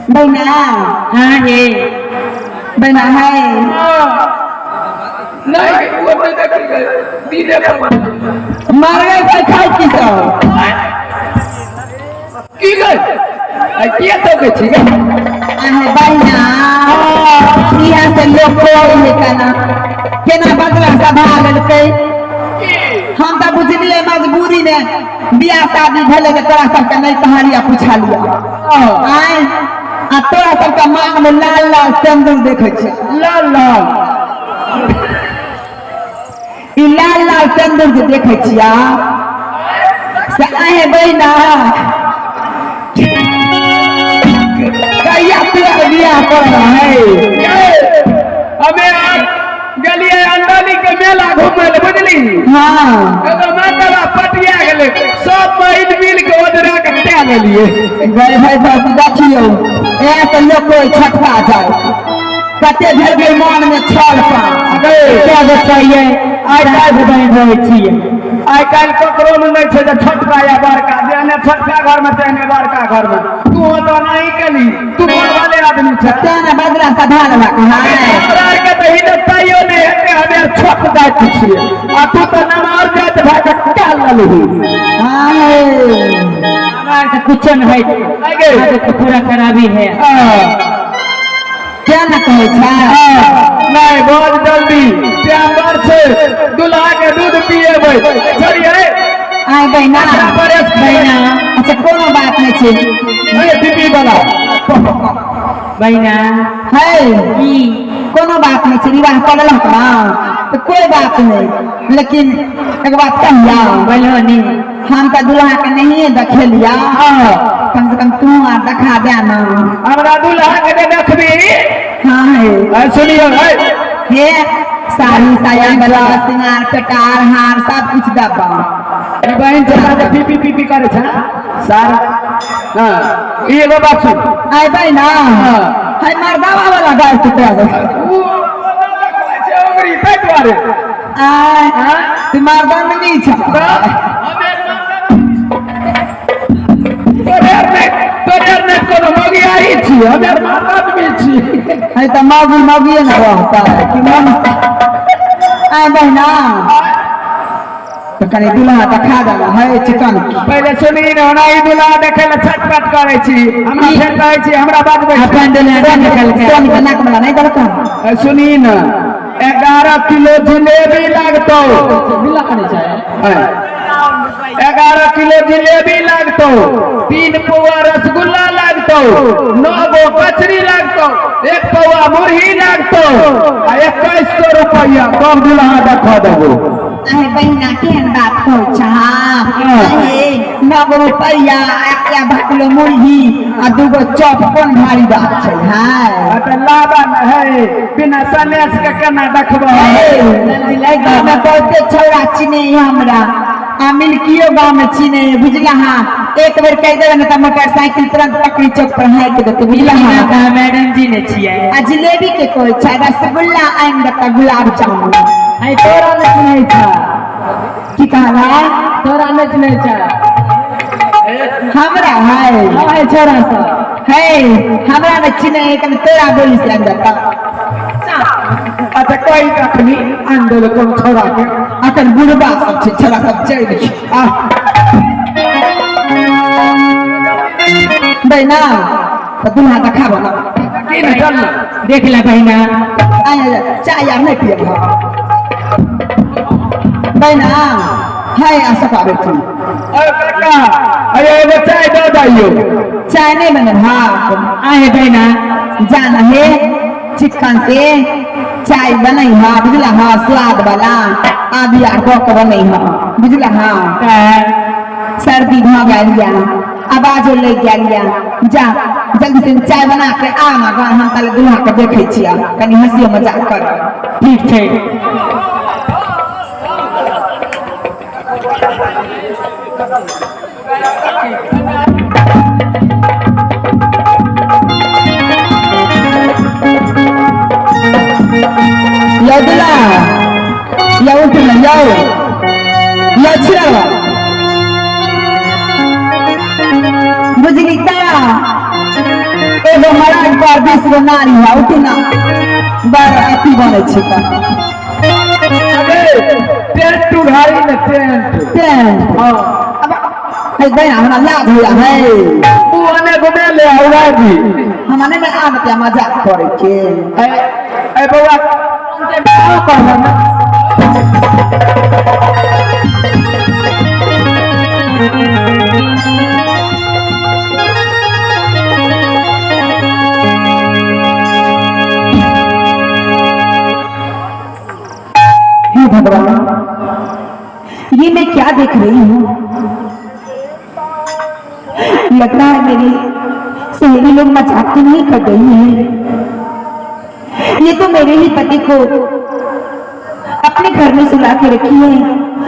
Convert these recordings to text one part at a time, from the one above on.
बहना हाँ हे बहना है नहीं वो नहीं देखेंगे दीदे पर मर गए तो खाई की सब की गए किया तो के ठीक है बहना यहाँ से लोग कोई निकला केना बदला सभा ललके हम तो बुझलिए मजबूरी में बियाह शादी भले के तोरा सबके नहीं कहानियां पूछा लिया आए आ तोरा सबके मांग में लाल लाल सिंदूर देखे छे लाल लाल ई लाल लाल सिंदूर जे देखे छिया से आए बहना कहिया तोरा बियाह कर रहा है हमें गलिए अंदानी के मेला घूमे ले बुझली हाँ एगो मातला पटिया गेले सब महिल मिल के ओदरा के टे लेलिए गए भाई बाबू देखियो ऐसे लोग कोई छटका जाए कते भर के मन में छल पास क्या बताइए आज आज बहन रहे छिए आई काल ककरो में नहीं छे जे छोटका या बड़का जेने छोटका घर में तेने बड़का घर में तू तो नहीं कली तू कौन वाले आदमी छे तेना बदला साधारण बा है हमरा के तो हिदत ताइयो ने हेते हमें छोट जात छिए आ तू तो नमाज जात भाई के काल ललही हमारे तो कुछ न है आगे तो पूरा खराबी है क्या न कहे छा नहीं बहुत जल्दी प्यार से दूल्हा के दूध पिए भाई छोड़िए आए बहना बहना अच्छा कोनो बात नहीं छे अरे बीबी वाला बहना है की कोनो बात नहीं छे विवाह कर लहक ना तो कोई बात नहीं लेकिन एक बात कहिया बोलो नी हम तो दूल्हा के नहीं देखे लिया कम से कम तू आ दिखा दे ना हमरा दूल्हा के देखबी हाँ है सुनियो हे साड़ी साया गला सिंगार कटार हार सब कुछ दबा बहन चला के पीपी पीपी करे छा सारा हां ये लो बात सुन आए भाई ना है मर्दावा वाला गाय के तरह वो छे ओगरी पेटवारे आए तू मर्दान नहीं छा तोरे ने कोनो मगी आई छी हमें माता में छी है तो मौगी मौगी न रहता है कि मन आए बहना तो कने दूल्हा दिखा देला है चिकन पहले सुनी न ओना ई दूल्हा देखे ले छटपट करे छी हमरा फेर कहै छी हमरा बात में अपन दूल्हा निकल के सोन के नाक वाला नहीं दलका सुनी न 11 किलो जिलेबी लागतो बिल्ला करे चाहे 11 किलो जिलेबी लागतो 3 पौवा रसगुल्ला लागतो 9 गो कचरी लागतो 1 पौवा मुरही लागतो आ 2100 रुपया कम दूल्हा देखा देबो अहे बहना केहन बात हो छा अहे 9 रुपया एक भागलो मुर्गी आ 2 गो चॉप कोन भारी बात छै हाय अत लाबन है बिना सनेस के केना देखबो जल्दी लाई गाँव में बहुते छौड़ा चिने हमरा आ मिल्कियो गाँव में चिने बुझला हाँ एक बेर कह देवे न त मोटरसाइकिल तुरंत पकड़ी चौक पर हाइक देते बुझला हाँ का मैडम जी ने छिए आ जिलेबी के कोई छै रसगुल्ला आइन देता गुलाब जामुन आई तोरा ने नहीं था की कहला तोरा ने नहीं था हमरा है हाय छोरा सा है हमरा में चिने एक तोरा बोली से अंदर अच्छा कोई तखनी अंदर को छोड़ा के अखन बुढ़बा सब छै छोरा सब चढ़ गई बहना तो दूल्हा दिखाबो ना की न चल देख ले बहना आया चाय यार नहीं पिए बहना हाय आ सका बेटी अरे काका अरे एगो चाय दे दियो चाय नहीं बनल हाँ आए बहना जाना है चिकन से चाय बनै हाँ बुझला हाँ स्वाद वाला आदि आर के बनै हाँ बुझला हाँ सर्दी भ गया आवाजो लग गया जा जल्दी से चाय बना के आ ना गाँव हम ताले दूल्हा के देखे छिया कनी हंसियो मजाक कर ठीक है यो दूल्हा यो उठ ना यो छिया बुझली का एगो मराठ पर 20 गो नारी है उतना बाराती बने छे का टेंट उघारी न टेंट हां अब गए हमरा लाज हुआ है तू अने घुमे ले औरा जी हमने में आदत है मजाक करे के ए बउआ क्या कहला ना हे भगवान ये मैं क्या देख रही हूँ लग रहा है मेरी सहेली लोग मजाक तो नहीं कर रही है ये तो मेरे ही पति को अपने घर में सुला के रखी है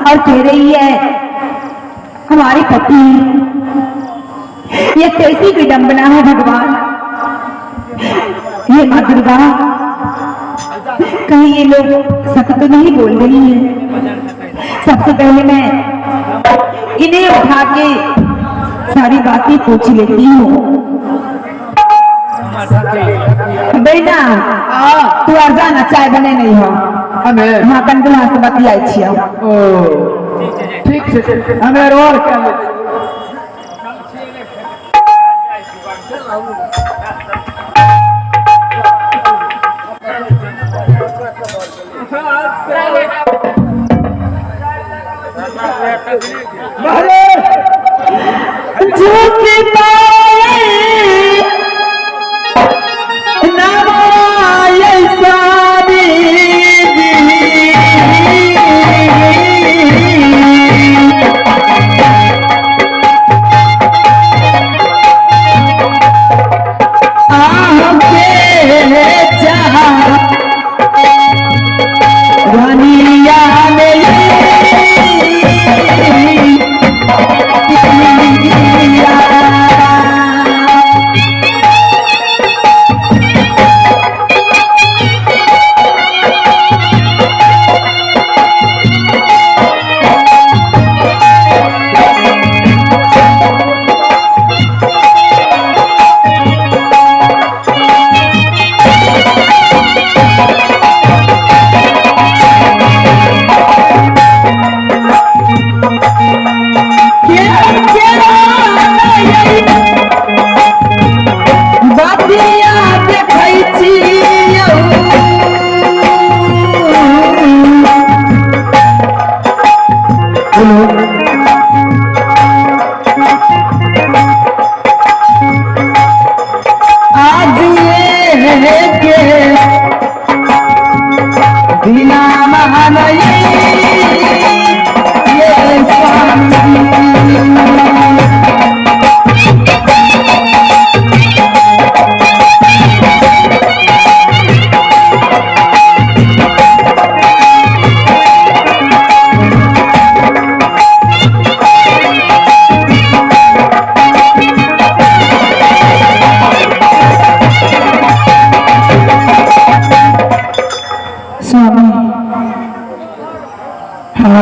और कह रही है हमारे पति ये कैसी विडंबना है भगवान ये माँ दुर्गा कहीं ये लोग सच तो नहीं बोल रही है सबसे पहले मैं इन्हें उठा के सारी बातें पूछ लेती हूँ बेटा तू आ जाना चाय बने नहीं हो हमें हाँ कंदुला से बतियाई छिया ओ ठीक है हमें और क्या झूठी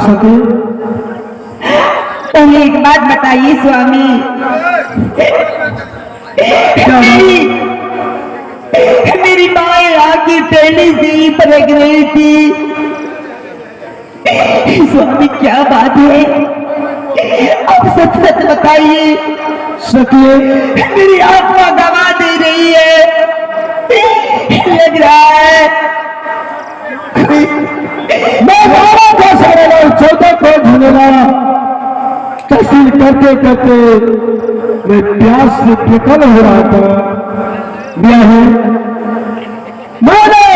सके तो एक बात बताइए स्वामी मेरी माँ आके पहले से ही पलक रही थी स्वामी क्या बात है अब सच सच बताइए सके मेरी आत्मा गवा दे रही है लग रहा है मैं बाबा का सारे लोग छोटे को झूलेला तहसील करते करते मैं प्यास से बेकल हो रहा था ब्याह मैंने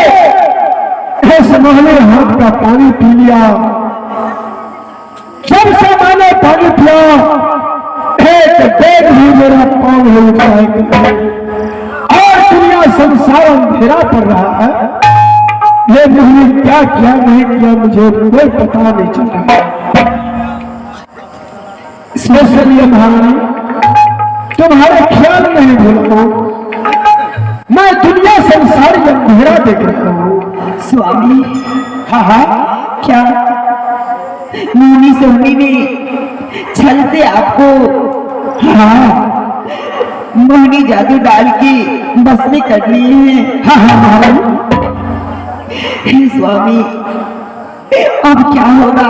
इस महले हाथ का पानी पी लिया जब से मैंने पानी पिया एक बेग भी मेरा पाँव नहीं उठाए और दुनिया संसार अंधेरा पड़ रहा है ये मैंने क्या किया नहीं किया मुझे कोई पता नहीं चल रहा इसलिए महारानी तुम्हारे ख्याल नहीं भूलता मैं दुनिया संसार में अंधेरा देख रहा हूँ स्वामी हाँ हाँ क्या मुनि सोनी ने छल से आपको हाँ मोहनी जादू डाल के बस में कर लिए हैं। हाँ हाँ महारानी। हे स्वामी, अब क्या होगा,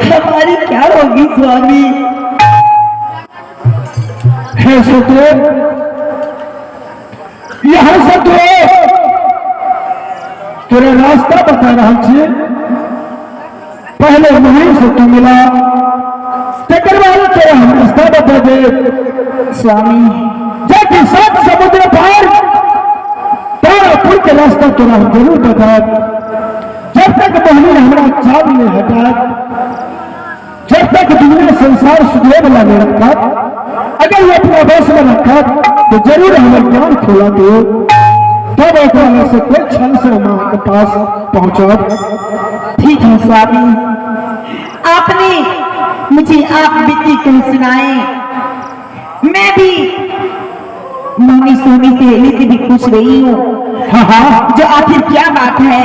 हमारी क्या होगी स्वामी? हे सतोर, यहाँ सतोर तेरा रास्ता बता रहा छे। पहले वहीं से तू मिला, तेकर बाद तेरा हम रास्ता बता दे। स्वामी, जाके 7 समुद्र पार तारापुर के रास्ता तोरा हम जरूर बता। जब तक मोहनी हमारा चाव ने हटा, जब तक दुनिया संसार सुधरे वाला नहीं रखा, अगर वो अपना बस में रखा तो जरूर हमें ज्ञान खोला दो, तब एक से कोई क्षण से मां के पास पहुंचा। ठीक है स्वामी, आपने मुझे आप बीती कह सुनाए, मैं भी मोहनी सोनी सहेली से भी पूछ रही हूँ। हाँ हाँ, जो आखिर क्या बात है,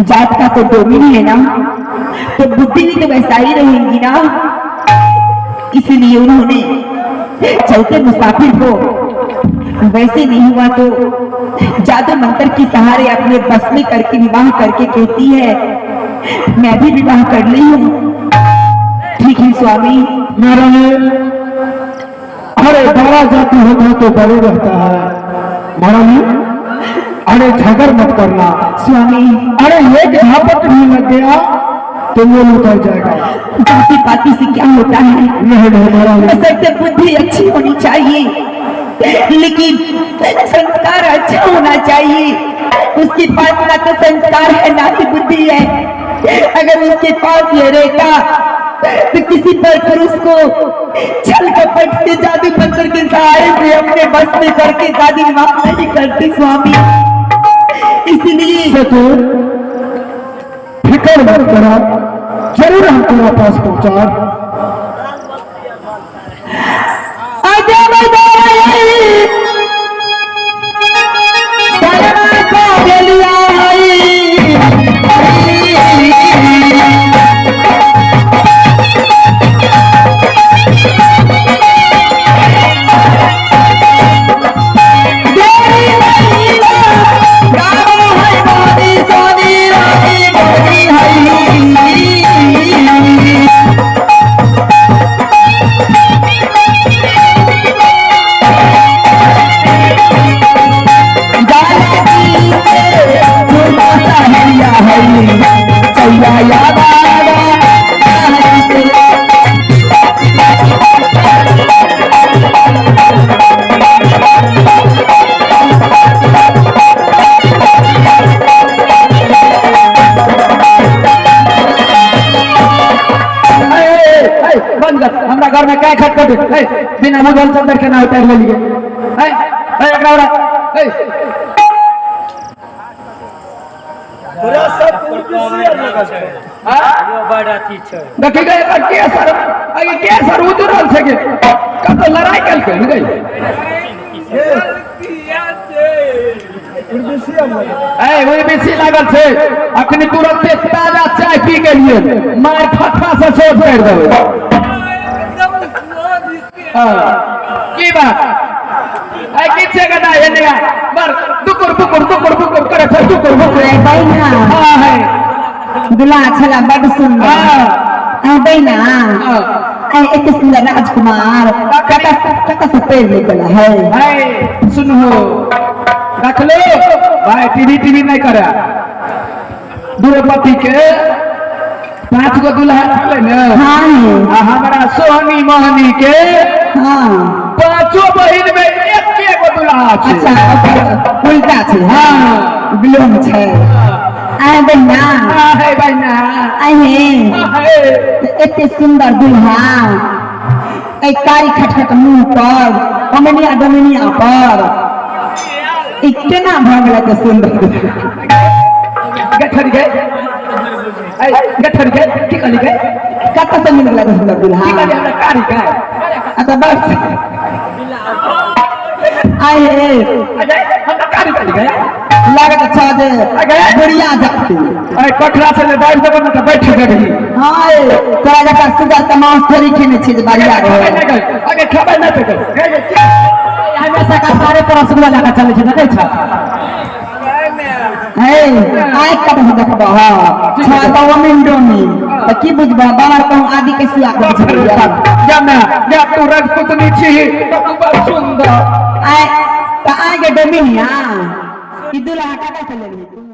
जात का तो डोमिन है ना, तो बुद्धि भी तो वैसा ही रहेगी ना। इसलिए उन्होंने चलते मुसाफिर को वैसे नहीं हुआ तो जादू मंत्र के सहारे अपने बस में करके विवाह करके कहती है मैं भी विवाह कर ली हूँ। ठीक है स्वामी। महारानी, अरे बड़ा जाति होता तो बड़े रहता है महारानी। अरे झगड़ मत करना स्वामी। अरे एक झापट भी लग गया तो वो उतर जाएगा। जाति पाति से क्या होता है, नहीं नहीं महारानी, बशर्ते बुद्धि अच्छी होनी चाहिए, लेकिन संस्कार अच्छा होना चाहिए। उसके पास ना तो संस्कार है ना ही बुद्धि है। अगर उसके पास ये रहता तो किसी पर पुरुष को छल कपट से जादू मंत्र के सहारे से अपने बस में करके शादी विवाह नहीं करती स्वामी। इसलिए तो फिक्र मत करा, जरूर हम तुम्हारे पास पहुंचा। हमरा घर में क्या खटखट बिना मुझल चंदर के ना उतार ले लिए। पूरा सब कुर्सी लगा छै यो बड़ा अथी छै देखि गए के सर आगे के सर उतरल छै के कब तो लड़ाई कल के गई वही बेसी लागल छै। अखनी तुरंत ताजा चाय पी के लिए मार फटफा से सोच कर देबै। की बात आई किछे गदा ये निगा बर दुकुर बुकुर दुकुर बुकुर करे छै दुकुर बुकुर ए बैना। हां है दुल्हा छला बड़ सुंदर। हां ए बैना। ए इतने सुंदर राजकुमार कता से पैर निकला है। सुनो रख लो भाई, टीवी नहीं करे। द्रौपदी के 5 गो दुल्हा छले ने। हाँ हमारा सोहनी मोहनी के हाँ 5 बहिन में एक गो दुल्हा छै। अच्छा उल्टा छै। हाँ बिलोम छै। आए बहना है बहना आए इतने सुंदर दुल्हा एक कारी खटखट मुंह पर अमनिया डमनिया पर इतना भागला के सुंदर गठर गए गठर गए की कहली गए कत से मिलला के सुंदर दुल्हा की कहली हमरा कारी का आता बस आए अजय हमरा कारी कहली गए लागत अच्छा दे बढ़िया जाती अरे कठरा से बैठ देबो न त बैठ गई। हां तोरा जका सुगर तमाश थोड़ी खेने छी जे बढ़िया रहे आगे खबर न पे गए दुआरे पर रसगुल्ला लेकर चले छे देखे छ आइ कब से देखबा हां छाता मिंडो में त की बुझबा बाहर कहूं आदि के सिया के छलिया जाना या तू राजपूतनी छी तो तू बहुत सुंदर आइ त आगे डमिया ई दुल्हा का से लेली